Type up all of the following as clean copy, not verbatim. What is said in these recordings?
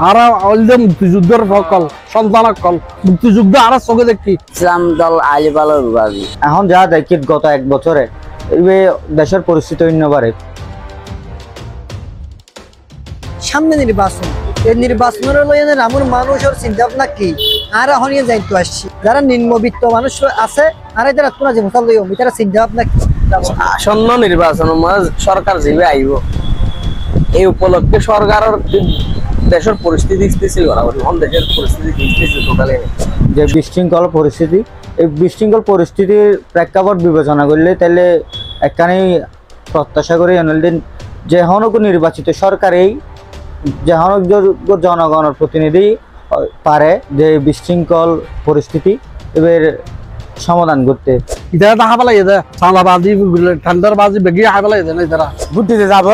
আর মুক্তিযুদ্ধের সকল সন্তান সকল মুক্তিযুদ্ধ আর চোখে দেখি ইসলাম দল আলিবালের ভাবি এখন যা দেখি গত এক বছরে দেশের পরিস্থিতি অন্যবারে সামনে নির্বাচন এই নির্বাচনের লইয়া আমার মানুষের চিন্তা ভাবনা কি আর এখন যাইতে আসছি যারা নিম্নবিত্ত মানুষ আছে আর এদের কোন যে ভোটার লইম এটার চিন্তা ভাবনা কি আসন্ন নির্বাচন সরকার যেভাবে আইব এই উপলক্ষে সরকারের দেশের পরিস্থিতি স্থিতিশীল করা দেশের পরিস্থিতি টোটালি যে বিশৃঙ্খল পরিস্থিতি এই বিশৃঙ্খল পরিস্থিতির প্রেক্ষাপট বিবেচনা করলে তাহলে একখানেই প্রত্যাশা করি দিন যে হনক নির্বাচিত সরকারেই যে হনক জনগণের প্রতিনিধি পারে যে বিশৃঙ্খল পরিস্থিতি এবার সমাধান করতে ইতারা দেখা পেলাই চাঁদাবাজি ঠান্ডার বাজি বেগিয়ে খাই পেলাই না ইতারা বুদ্ধিতে যাব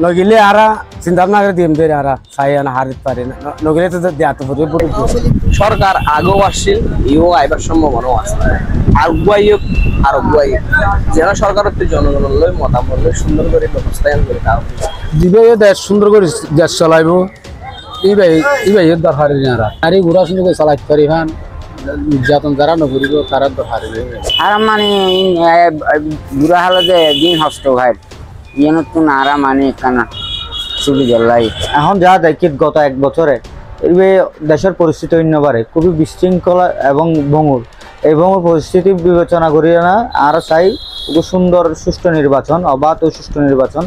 নগিলে আর চিন্তা ভাবনা করে দিম দেরি আর চাই না হারিতে পারি না নগিলে তো দেয়াতে সরকার আগেও আসছিল ইও আইবার সম্ভাবনাও আছে আর গুয়াইও আর গুয়াইও যারা সরকারের জনগণের লই মতামত লই সুন্দর করে ব্যবস্থায়ন করে তাও দিবে দেশ সুন্দর করে দেশ চালাইব এই দরকার আর এই ঘোরা সুন্দর করে চালাইতে পারি ভান নির্যাতন যারা নগরিব তারা দরকার আর মানে বুড়া হালতে দিন হস্ত ভাই ইয়ে নতুন আরা মানে কানা চুলি জ্বলাই এখন যা দেখি গত এক বছরে দেশের পরিস্থিতি অন্যবারে খুবই বিশৃঙ্খলা এবং ভঙ্গুর এই ভঙ্গুর পরিস্থিতি বিবেচনা করি না আর চাই সুন্দর সুষ্ঠু নির্বাচন অবাধ ও সুষ্ঠু নির্বাচন।